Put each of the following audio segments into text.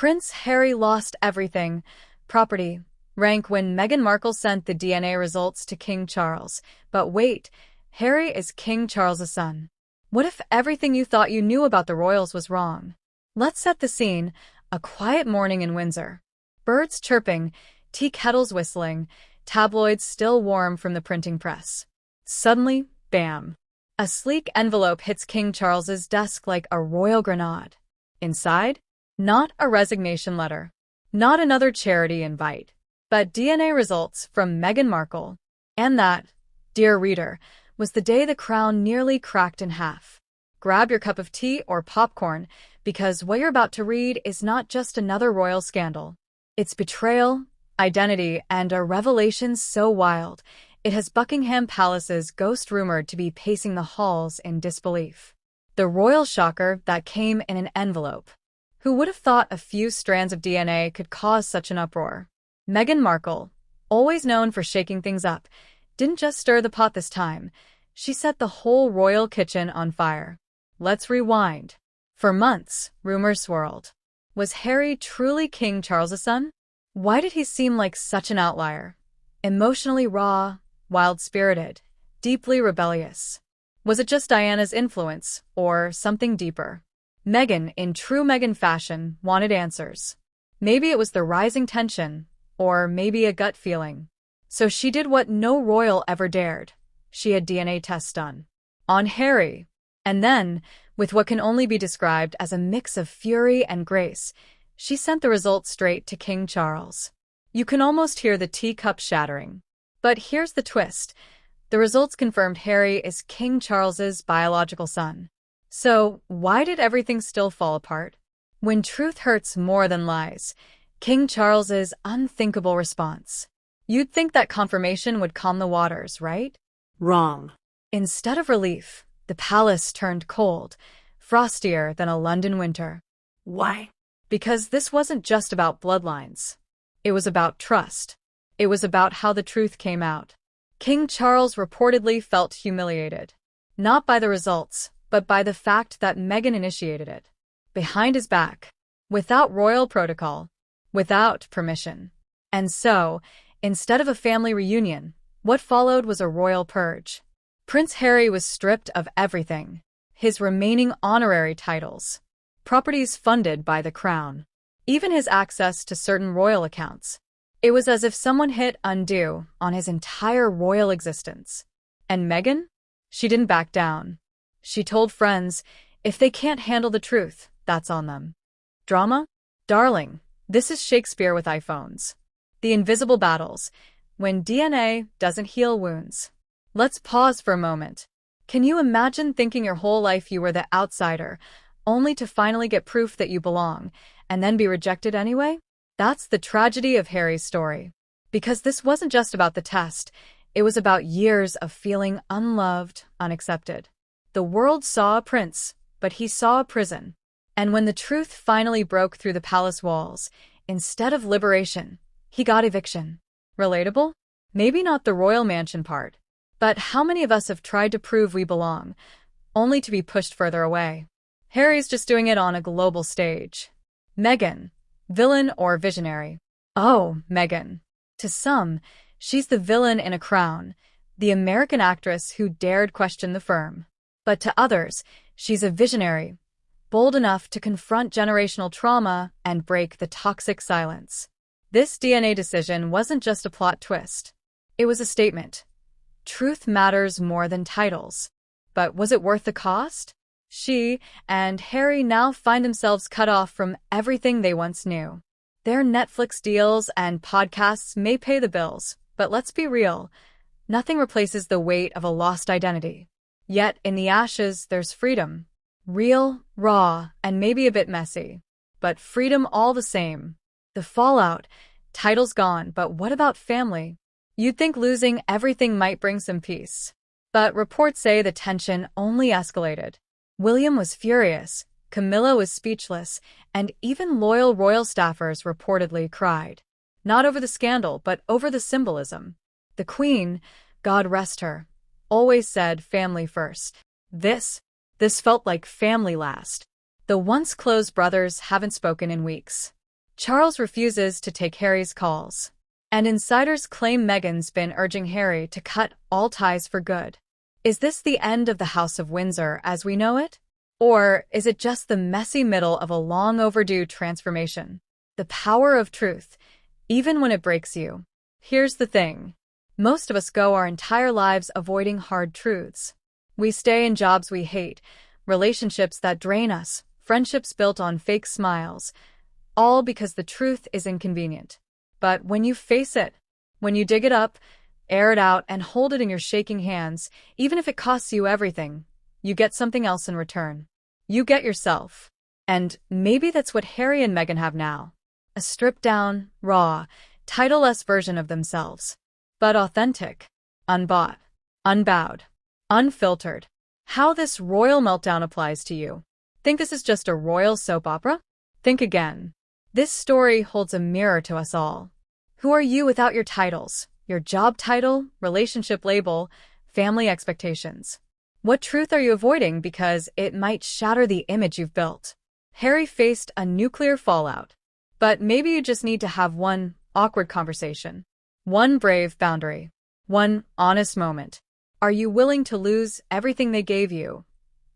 Prince Harry lost everything: property, rank, when Meghan Markle sent the DNA results to King Charles. But wait, Harry is King Charles's son. What if everything you thought you knew about the royals was wrong? Let's set the scene: a quiet morning in Windsor. Birds chirping, tea kettles whistling, tabloids still warm from the printing press. Suddenly, bam! A sleek envelope hits King Charles's desk like a royal grenade. Inside, not a resignation letter, not another charity invite, but DNA results from Meghan Markle. And that, dear reader, was the day the crown nearly cracked in half. Grab your cup of tea or popcorn, because what you're about to read is not just another royal scandal. It's betrayal, identity, and a revelation so wild it has Buckingham Palace's ghost rumored to be pacing the halls in disbelief. The royal shocker that came in an envelope. Who would have thought a few strands of DNA could cause such an uproar? Meghan Markle, always known for shaking things up, didn't just stir the pot this time. She set the whole royal kitchen on fire. Let's rewind. For months, rumors swirled. Was Harry truly King Charles's son? Why did he seem like such an outlier? Emotionally raw, wild-spirited, deeply rebellious. Was it just Diana's influence, or something deeper? Meghan, in true Meghan fashion, wanted answers. Maybe it was the rising tension, or maybe a gut feeling. So she did what no royal ever dared. She had DNA tests done on Harry. And then, with what can only be described as a mix of fury and grace, she sent the results straight to King Charles. You can almost hear the teacup shattering. But here's the twist. The results confirmed Harry is King Charles's biological son. So, why did everything still fall apart? When truth hurts more than lies, King Charles's unthinkable response. You'd think that confirmation would calm the waters, right? Wrong. Instead of relief, the palace turned cold, frostier than a London winter. Why? Because this wasn't just about bloodlines. It was about trust. It was about how the truth came out. King Charles reportedly felt humiliated. Not by the results, but by the fact that Meghan initiated it. Behind his back. Without royal protocol. Without permission. And so, instead of a family reunion, what followed was a royal purge. Prince Harry was stripped of everything. His remaining honorary titles. Properties funded by the crown. Even his access to certain royal accounts. It was as if someone hit undo on his entire royal existence. And Meghan? She didn't back down. She told friends, if they can't handle the truth, that's on them. Drama? Darling, this is Shakespeare with iPhones. The invisible battles, when DNA doesn't heal wounds. Let's pause for a moment. Can you imagine thinking your whole life you were the outsider, only to finally get proof that you belong, and then be rejected anyway? That's the tragedy of Harry's story. Because this wasn't just about the test, it was about years of feeling unloved, unaccepted. The world saw a prince, but he saw a prison. And when the truth finally broke through the palace walls, instead of liberation, he got eviction. Relatable? Maybe not the royal mansion part. But how many of us have tried to prove we belong, only to be pushed further away? Harry's just doing it on a global stage. Meghan. Villain or visionary? Oh, Meghan. To some, she's the villain in a crown, the American actress who dared question the firm. But to others, she's a visionary, bold enough to confront generational trauma and break the toxic silence. This DNA decision wasn't just a plot twist. It was a statement. Truth matters more than titles. But was it worth the cost? She and Harry now find themselves cut off from everything they once knew. Their Netflix deals and podcasts may pay the bills, but let's be real, nothing replaces the weight of a lost identity. Yet in the ashes, there's freedom. Real, raw, and maybe a bit messy. But freedom all the same. The fallout, titles gone, but what about family? You'd think losing everything might bring some peace. But reports say the tension only escalated. William was furious, Camilla was speechless, and even loyal royal staffers reportedly cried. Not over the scandal, but over the symbolism. The Queen, God rest her, always said family first. This felt like family last. The once close brothers haven't spoken in weeks. Charles refuses to take Harry's calls. And insiders claim Meghan's been urging Harry to cut all ties for good. Is this the end of the House of Windsor as we know it? Or is it just the messy middle of a long overdue transformation? The power of truth, even when it breaks you. Here's the thing. Most of us go our entire lives avoiding hard truths. We stay in jobs we hate, relationships that drain us, friendships built on fake smiles, all because the truth is inconvenient. But when you face it, when you dig it up, air it out, and hold it in your shaking hands, even if it costs you everything, you get something else in return. You get yourself. And maybe that's what Harry and Meghan have now. A stripped-down, raw, title-less version of themselves. But authentic, unbought, unbowed, unfiltered. How this royal meltdown applies to you. Think this is just a royal soap opera? Think again. This story holds a mirror to us all. Who are you without your titles, your job title, relationship label, family expectations? What truth are you avoiding because it might shatter the image you've built? Harry faced a nuclear fallout. But maybe you just need to have one awkward conversation. One brave boundary. One honest moment. Are you willing to lose everything they gave you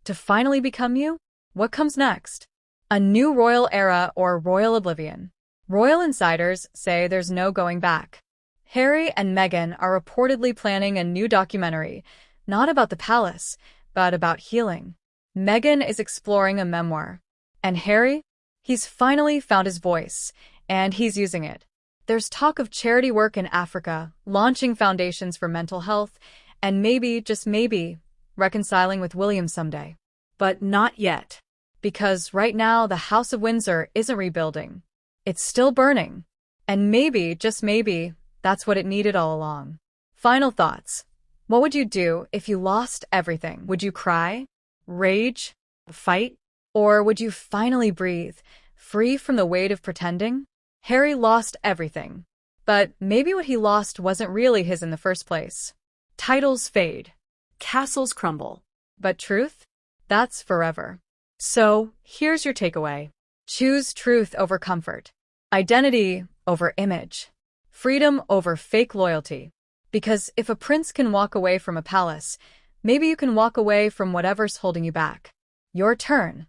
to finally become you? What comes next? A new royal era or royal oblivion? Royal insiders say there's no going back. Harry and Meghan are reportedly planning a new documentary, not about the palace, but about healing. Meghan is exploring a memoir. And Harry? He's finally found his voice, and he's using it. There's talk of charity work in Africa, launching foundations for mental health, and maybe, just maybe, reconciling with William someday. But not yet. Because right now the House of Windsor isn't rebuilding. It's still burning. And maybe, just maybe, that's what it needed all along. Final thoughts. What would you do if you lost everything? Would you cry? Rage? Fight? Or would you finally breathe, free from the weight of pretending? Harry lost everything. But maybe what he lost wasn't really his in the first place. Titles fade. Castles crumble. But truth? That's forever. So, here's your takeaway. Choose truth over comfort. Identity over image. Freedom over fake loyalty. Because if a prince can walk away from a palace, maybe you can walk away from whatever's holding you back. Your turn.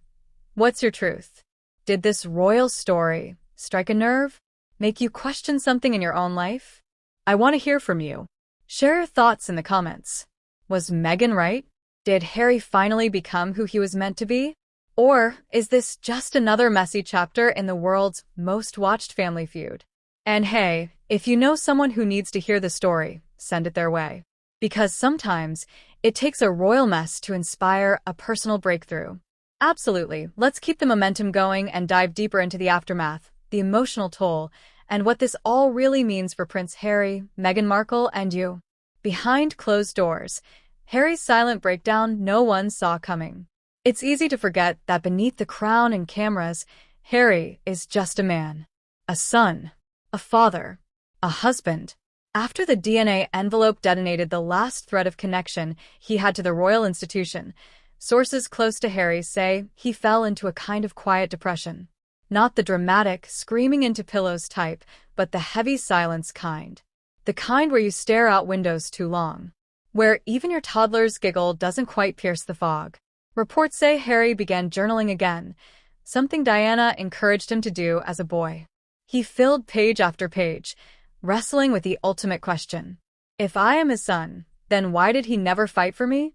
What's your truth? Did this royal story strike a nerve? Make you question something in your own life? I want to hear from you. Share your thoughts in the comments. Was Meghan right? Did Harry finally become who he was meant to be? Or is this just another messy chapter in the world's most watched family feud? And hey, if you know someone who needs to hear the story, send it their way. Because sometimes it takes a royal mess to inspire a personal breakthrough. Absolutely. Let's keep the momentum going and dive deeper into the aftermath, the emotional toll, and what this all really means for Prince Harry, Meghan Markle, and you. Behind closed doors, Harry's silent breakdown no one saw coming. It's easy to forget that beneath the crown and cameras, Harry is just a man. A son. A father. A husband. After the DNA envelope detonated the last thread of connection he had to the royal institution, sources close to Harry say he fell into a kind of quiet depression. Not the dramatic, screaming into pillows type, but the heavy silence kind. The kind where you stare out windows too long. Where even your toddler's giggle doesn't quite pierce the fog. Reports say Harry began journaling again, something Diana encouraged him to do as a boy. He filled page after page, wrestling with the ultimate question. If I am his son, then why did he never fight for me?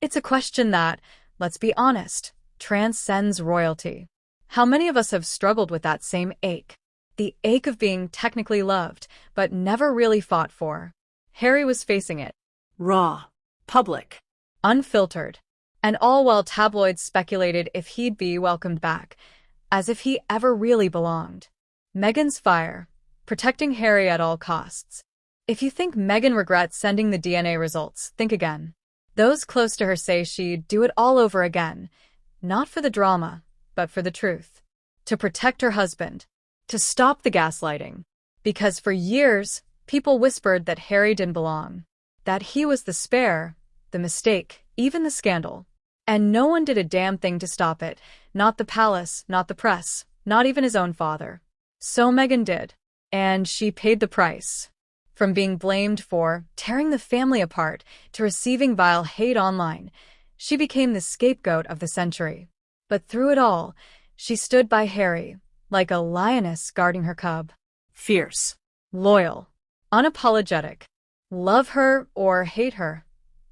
It's a question that, let's be honest, transcends royalty. How many of us have struggled with that same ache? The ache of being technically loved, but never really fought for. Harry was facing it. Raw. Public. Unfiltered. And all while tabloids speculated if he'd be welcomed back, as if he ever really belonged. Meghan's fire. Protecting Harry at all costs. If you think Meghan regrets sending the DNA results, think again. Those close to her say she'd do it all over again, not for the drama, but for the truth. To protect her husband. To stop the gaslighting. Because for years, people whispered that Harry didn't belong. That he was the spare, the mistake, even the scandal. And no one did a damn thing to stop it. Not the palace, not the press, not even his own father. So Meghan did. And she paid the price. From being blamed for tearing the family apart to receiving vile hate online, she became the scapegoat of the century. But through it all, she stood by Harry, like a lioness guarding her cub. Fierce, loyal, unapologetic. Love her or hate her,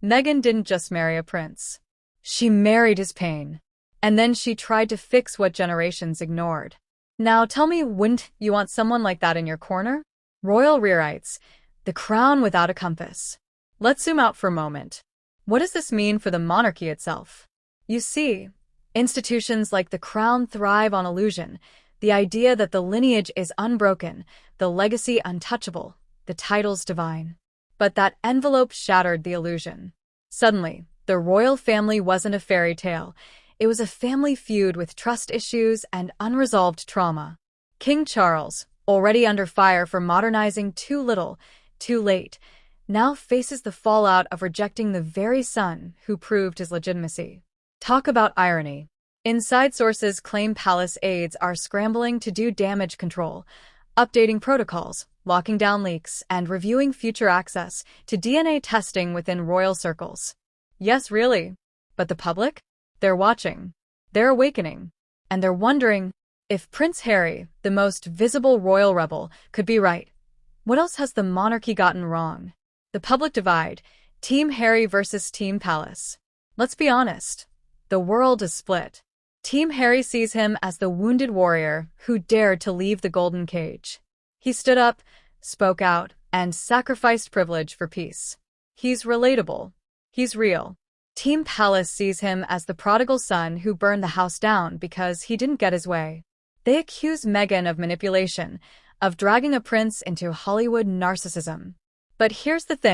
Meghan didn't just marry a prince. She married his pain. And then she tried to fix what generations ignored. Now tell me, wouldn't you want someone like that in your corner? Royal rearites, the crown without a compass. Let's zoom out for a moment. What does this mean for the monarchy itself? You see, institutions like the crown thrive on illusion, the idea that the lineage is unbroken, the legacy untouchable, the titles divine. But that envelope shattered the illusion. Suddenly, the royal family wasn't a fairy tale. It was a family feud with trust issues and unresolved trauma. King Charles, already under fire for modernizing too little, too late, now faces the fallout of rejecting the very son who proved his legitimacy. Talk about irony. Inside sources claim palace aides are scrambling to do damage control, updating protocols, locking down leaks, and reviewing future access to DNA testing within royal circles. Yes, really. But the public? They're watching. They're awakening. And they're wondering, if Prince Harry, the most visible royal rebel, could be right, what else has the monarchy gotten wrong? The public divide, Team Harry versus Team Palace. Let's be honest. The world is split. Team Harry sees him as the wounded warrior who dared to leave the golden cage. He stood up, spoke out, and sacrificed privilege for peace. He's relatable. He's real. Team Palace sees him as the prodigal son who burned the house down because he didn't get his way. They accuse Meghan of manipulation, of dragging a prince into Hollywood narcissism. But here's the thing.